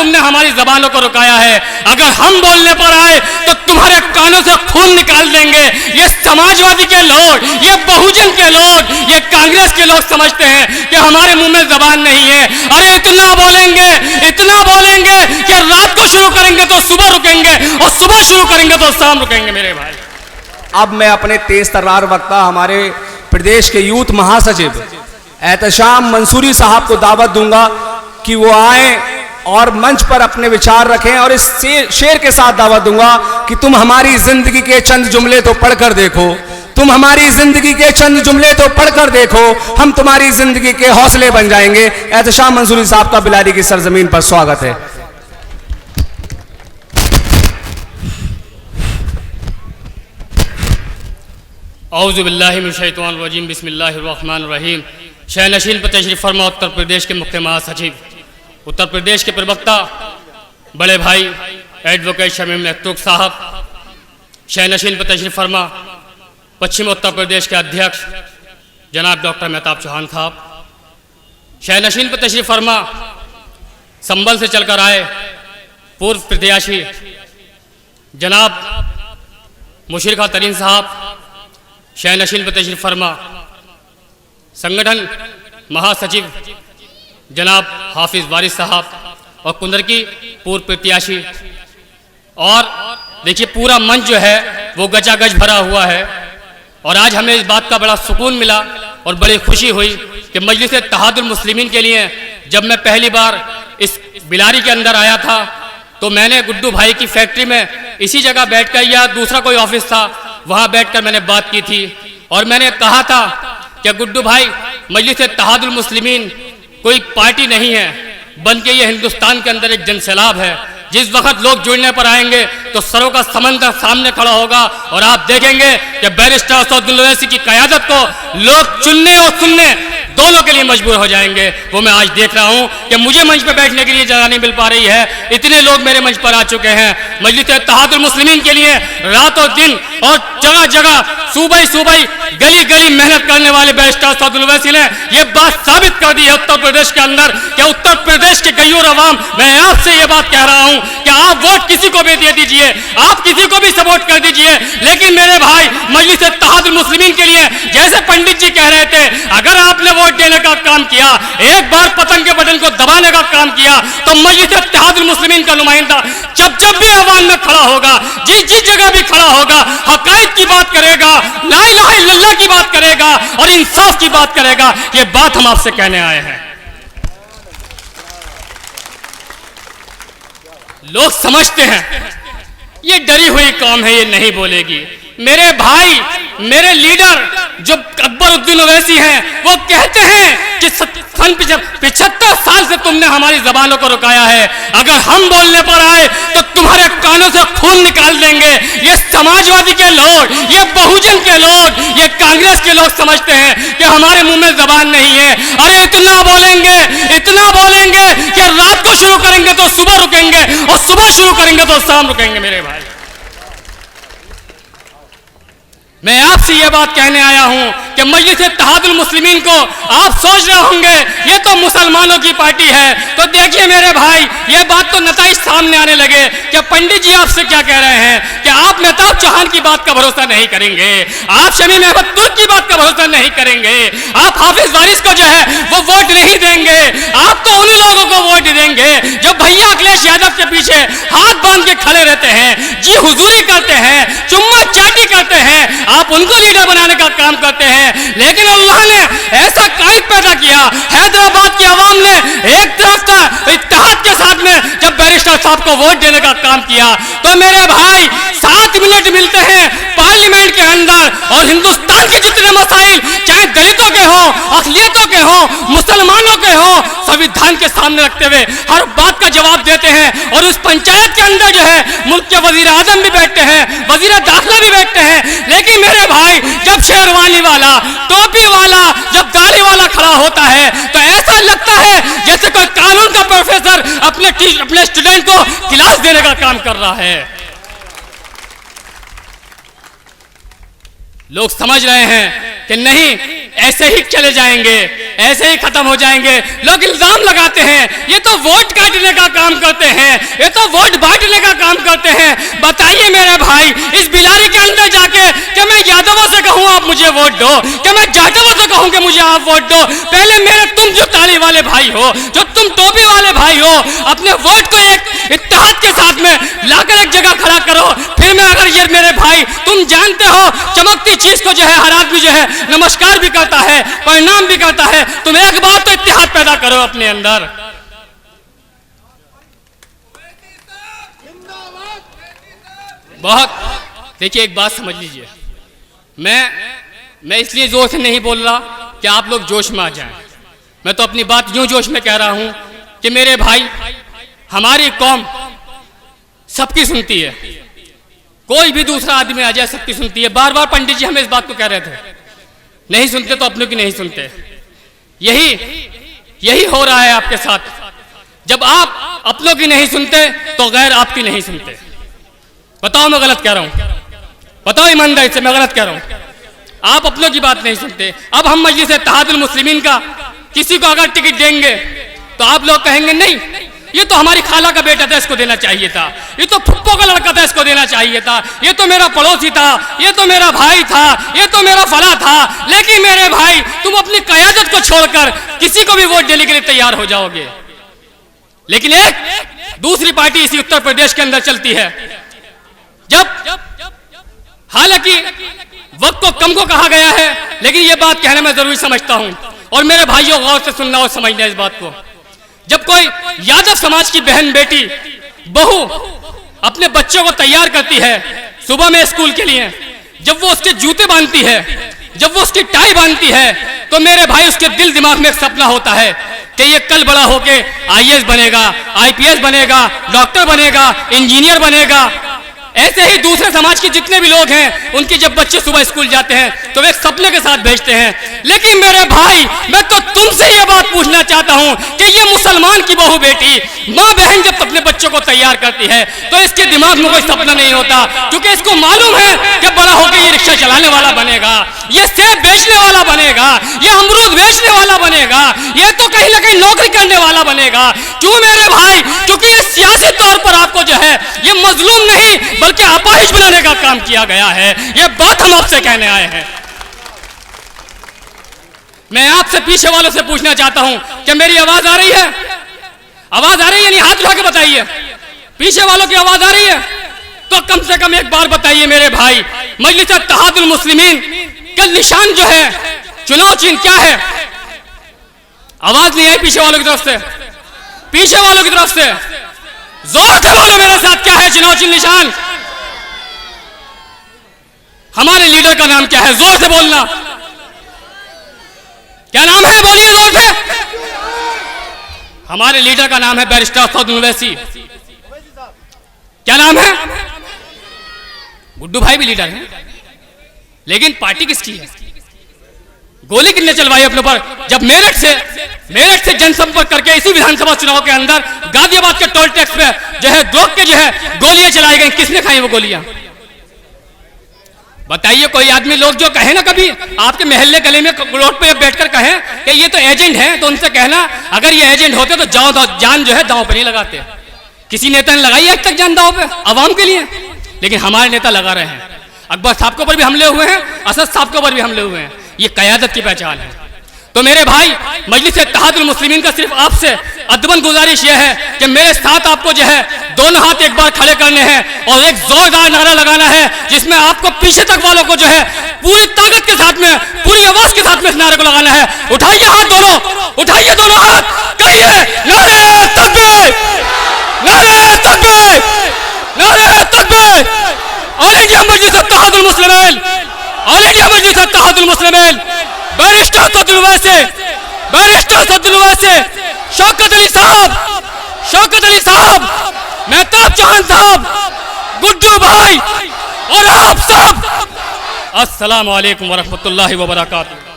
तुमने हमारी जबानों को रुकाया है। अगर हम बोलने पर आए तो तुम्हारे कानों से खून निकाल देंगे। ये समाजवादी के लोग, ये बहुजन के लोग, ये कांग्रेस के लोग समझते हैं कि हमारे मुंह में जबान नहीं है। अरे इतना बोलेंगे कि रात को शुरू करेंगे तो सुबह रुकेंगे, और सुबह शुरू करेंगे तो शाम रुकेंगे मेरे भाई। अब मैं अपने तेज तर्रार वक्ता हमारे प्रदेश के यूथ महासचिव एहतशाम मंसूरी साहब को दावत दूंगा कि वो आए और मंच पर अपने विचार रखें, और इस शेर के साथ दावत दूंगा कि तुम हमारी जिंदगी के चंद जुमले तो पढ़कर देखो, तुम हमारी जिंदगी के चंद जुमले तो पढ़कर देखो, हम तुम्हारी जिंदगी के हौसले बन जाएंगे। एहतशाम मंसूरी साहब का बिलारी की सरजमीन पर स्वागत है। औज़ु बिल्लाहि मिनश शैतानिर रजीम, बिस्मिल्लाहिर रहमानिर रहीम। शहनशीन पर तशरीफ़ फरमा उत्तर प्रदेश के मुख्य महासचिव, उत्तर प्रदेश के प्रवक्ता बड़े भाई एडवोकेट शमीम नेतृक साहब, शहनशीन पर तशरीफ़ फरमा पश्चिम उत्तर प्रदेश के अध्यक्ष जनाब डॉक्टर मेहताब चौहान साहब, शहनशीन पर तशरीफ़ फरमा संभल से चलकर आए पूर्व प्रत्याशी जनाब मुशीर खां तरीन साहब, शहनशीन पर तशरीफ़ फरमा संगठन महासचिव जनाब हाफिज़ वारिस साहब, और कुंदर की पूर्व प्रत्याशी। और देखिए पूरा मंच जो है वो गचागच भरा हुआ है, और आज हमें इस बात का बड़ा सुकून मिला और बड़ी खुशी हुई कि मजलिस इत्तेहादुल मुस्लिमीन के लिए जब मैं पहली बार इस बिलारी के अंदर आया था तो मैंने गुड्डू भाई की फैक्ट्री में इसी जगह बैठकर, या दूसरा कोई ऑफिस था वहाँ बैठकर मैंने बात की थी, और मैंने कहा था कि गुड्डू भाई मजलिस इत्तेहादुल मुस्लिमीन कोई पार्टी नहीं है, बल्कि ये हिंदुस्तान के अंदर एक जनसैलाब है। जिस वक्त लोग जुड़ने पर आएंगे तो सरों का समंदर सामने खड़ा होगा, और आप देखेंगे कि बैरिस्टर असदुद्दीन ओवैसी की क़यादत को लोग चुनने और सुनने दोनों के लिए मजबूर हो जाएंगे। वो मैं आज देख रहा हूं कि मुझे मंच पर बैठने के लिए जगह नहीं मिल पा रही है, इतने लोग मेरे मंच पर आ चुके हैं। मजलिस इत्तेहादुल मुस्लिमीन के लिए रातों दिन और जगह जगह सूबाई गली गली मेहनत करने वाले बैरिस्टर असदुद्दीन ओवैसी ने यह बात साबित कर दी है उत्तर प्रदेश के अंदर कि उत्तर प्रदेश के गयूर अवाम, मैं आपसे ये बात कह रहा हूं कि आप वोट किसी को भी दे दीजिए, आप किसी को भी सपोर्ट कर दीजिए, लेकिन मेरे भाई मजलिस इत्तेहादुल मुस्लिमीन के लिए जैसे पंडित जी कह रहे थे, अगर आपने वोट देने का काम किया, एक बार पतंग के बटन को दबाने का काम किया, तो मजलिस इत्तेहादुल मुस्लिमीन का नुमाइंदा जब जब भी आवाम में खड़ा होगा, जिस जिस जगह भी खड़ा होगा, हक़ाइक़ की बात करेगा, ला इलाहा इल्लल्लाह की बात करेगा और इंसाफ की बात करेगा। ये बात हम आपसे कहने आए हैं। लोग समझते हैं ये डरी हुई कौम है, ये नहीं बोलेगी। मेरे भाई, मेरे लीडर जो अकबरुद्दीन ओवैसी हैं, वो कहते हैं कि सन 75 साल से तुमने हमारी जबानों को रुकाया है। अगर हम बोलने पर आए तो तुम्हारे कानों से खून निकाल देंगे। ये समाजवादी के लोग, ये बहुजन के लोग, ये कांग्रेस के लोग समझते हैं कि हमारे मुंह में जबान नहीं है। अरे इतना बोलेंगे कि रात को शुरू करेंगे तो सुबह रुकेंगे, और सुबह शुरू करेंगे तो शाम रुकेंगे मेरे भाई। मैं आपसे ये बात कहने आया हूं कि मजलिस इत्तेहादुल मुस्लिमीन को आप सोच रहे होंगे ये तो मुसलमानों की पार्टी है, तो देखिए मेरे भाई, ये बात तो नताइज सामने आने लगे कि पंडित जी आपसे क्या कह रहे हैं कि आप मेहताब चौहान की बात का भरोसा नहीं करेंगे, आप शमीम अहमद तुर्क की बात का भरोसा नहीं करेंगे, आप हाफिज वारिस को जो है वो वोट नहीं देंगे, आप तो उन्हीं लोगों को वोट देंगे जो भैया अखिलेश यादव के पीछे हाथ बांध के खड़े रहते हैं, जी हुजूरी करते हैं, चुम्मा चाटी करते हैं, आप उनको लीडर बनाने का काम करते हैं। लेकिन अल्लाह ने ऐसा कायद पैदा किया, हैदराबाद की आवाम ने एक तरफ था इत्तेहाद के साथ में जब बैरिस्टर साहब को वोट देने का काम किया, तो मेरे भाई 7 मिनट मिलते हैं पार्लियामेंट के अंदर, और हिंदुस्तान के जितने मसाइल, चाहे दलितों के हों, अक़लियतों के हों, मुसलमानों के हों, संविधान के सामने रखते हुए हर बात का जवाब देते हैं। और उस पंचायत के अंदर जो है मुल्क के वजीर आजम भी बैठते हैं, वजीर दाखिला भी बैठते हैं। लेकिन मेरे भाई, जब शेरवानी वाला, टोपी वाला, जब दाढ़ी वाला खड़ा होता है तो ऐसा लगता है जैसे कोई कानून का प्रोफेसर अपने स्टूडेंट को क्लास देने का काम कर रहा है। लोग समझ रहे हैं कि नहीं, ऐसे ही चले जाएंगे, ऐसे ही खत्म हो जाएंगे। लोग इल्जाम लगाते हैं ये तो वोट काटने का काम करते हैं, ये तो वोट बांटने का काम करते हैं। बताइए मेरे भाई, इस बिलारी के अंदर जाके कि मैं यादवों से कहूँ आप मुझे वोट दो, कि मैं जाटवों से कहूँ कि मुझे आप वोट दो, पहले मेरे तुम जो ताली वाले भाई हो, जो तुम टोपी वाले भाई हो, अपने वोट को एक इत्तेहाद के साथ में लाकर एक जगह खड़ा करो। फिर मैं अगर ये मेरे भाई तुम जानते हो चमकती चीज को जो है हर आदमी जो है नमस्कार भी करता है, परिणाम भी करता है, तुम एक बार तो इत्तेहाद पैदा करो अपने अंदर। बहुत देखिए, एक बात समझ लीजिए, मैं इसलिए जोर से नहीं बोल रहा कि आप लोग जोश में आ जाएं। मैं तो अपनी बात यूं जोश में कह रहा हूं कि मेरे भाई, हमारी कौम सबकी सुनती है, कोई भी दूसरा आदमी आ जाए सबकी सुनती है। बार बार पंडित जी हमें इस बात को कह रहे थे, नहीं सुनते तो अपनों की नहीं सुनते। यही हो रहा है आपके साथ। जब आप अपनों की नहीं सुनते तो गैर आपकी नहीं सुनते। बताओ मैं गलत कह रहा हूं? बताओ ईमानदारी से मैं गलत कह रहा हूं? आप अपनों की बात नहीं सुनते। अब हम मजलिस इत्तेहादुल मुस्लिमीन का किसी को अगर टिकट देंगे तो आप लोग कहेंगे नहीं, ये तो हमारी खाला का बेटा था, इसको देना चाहिए था, ये तो फुप्पो का लड़का था, इसको देना चाहिए था, ये तो मेरा पड़ोसी था, ये तो मेरा भाई था, ये तो मेरा फला था। लेकिन मेरे भाई, तुम अपनी क़यादत को छोड़कर किसी को भी वोट देने के लिए तैयार हो जाओगे। लेकिन एक दूसरी पार्टी इसी उत्तर प्रदेश के अंदर चलती है। जब हालांकि वक्त को कम को कहा गया है, लेकिन यह बात कहना मैं जरूरी समझता हूं, और मेरे भाइयों गौर से सुनना और समझना इस बात को। जब कोई यादव समाज की बहन बेटी बहू अपने बच्चों को तैयार करती है सुबह में स्कूल के लिए, जब वो उसके जूते बांधती है, जब वो उसकी टाई बांधती है, तो मेरे भाई उसके दिल दिमाग में एक सपना होता है कि ये कल बड़ा होके आईएएस बनेगा, आईपीएस बनेगा, डॉक्टर बनेगा, इंजीनियर बनेगा। ऐसे ही दूसरे समाज के जितने भी लोग हैं, उनके जब बच्चे सुबह स्कूल जाते हैं तो वे एक सपने के साथ भेजते हैं। लेकिन मेरे भाई, मैं तो तुमसे ये बात पूछना चाहता हूं कि ये मुसलमान की बहू बेटी, माँ बहन जब अपने बच्चों को तैयार करती है तो इसके दिमाग में कोई सपना नहीं होता, क्योंकि इसको मालूम है कि बड़ा होकर ये रिक्शा चलाने वाला बनेगा, ये सेब बेचने वाला बनेगा, ये अमरूद बेचने वाला बनेगा, ये तो कहीं ना कहीं नौकरी करने वाला बनेगा। क्यों मेरे भाई? क्योंकि ये सियासी तौर पर आपको जो है ये मजलूम नहीं बल्कि अपाहिज बनाने का काम किया गया है। यह बात हम आपसे कहने आए हैं। मैं आपसे पीछे वालों से पूछना चाहता हूं कि मेरी आवाज आ रही है? आवाज आ रही है? नहीं, हाथ उठा के बताइए। पीछे वालों की आवाज आ रही है? तो कम से कम एक बार बताइए मेरे भाई, मजलिस इत्तेहादुल मुस्लिमीन का निशान जो है, चुनाव चिन्ह क्या है? आवाज नहीं आई पीछे वालों की तरफ से? पीछे वालों की तरफ से जोर से बोलो मेरे साथ, क्या है चुनाव चिन्ह निशान? हमारे लीडर का नाम क्या है? जोर से बोलना। क्या नाम है? बोलिए जोर से। हमारे लीडर का नाम है बैरिस्टर असद ओवैसी। क्या नाम है? गुड्डू भाई भी लीडर हैं, लेकिन पार्टी किसकी है? गोली किसने चलवाई अपने पर? जब मेरठ से जनसंपर्क करके इसी विधानसभा चुनाव के अंदर गाजियाबाद के टोल टैक्स पे जो है रोक के जो है गोलियां चलाई गई, किसने खाई वो गोलियां? बताइए। कोई आदमी लोग जो कहे ना, कभी आपके महल्ले गले में रोड पे बैठकर कहे कि ये तो एजेंट हैं, तो उनसे कहना अगर ये एजेंट होते तो जान जो है दांव पे नहीं लगाते। किसी नेता ने लगाई आज तक जान दांव पे आवाम के लिए? लेकिन हमारे नेता लगा रहे हैं। अकबर साहब के ऊपर भी हमले हुए हैं, असद साहब के ऊपर भी हमले हुए हैं। ये क़यादत की पहचान है। तो मेरे भाई, मजलिस इत्तेहादुल मुस्लिमीन का सिर्फ आपसे अदबन गुजारिश यह है कि मेरे साथ आपको जो है दोनों हाथ एक बार खड़े करने हैं और एक जोरदार नारा लगाना है, जिसमें आपको पीछे तक वालों को जो है पूरी ताकत के साथ में, पूरी आवाज के साथ में इस नारे को लगाना है। उठाइए हाथ दोनों, उठाइए दोनों हाथ, कहिए नारे तकबीर, नारे तकबीर, नारे तकबीर। ऑल इंडिया मजलिस इत्तेहादुल मुस्लिमीन, ऑल इंडिया मजलिस इत्तेहादुल मुस्लिमीन, बैरिस्टर असद ओवैसी, बैरिस्टर असद ओवैसी, शौकत अली साहब, शौकत अली साहब, मेहताब चौहान साहब, गुड्डू भाई और आप सब। अस्सलाम वालेकुम व रहमतुल्लाहि व बरकातुहू।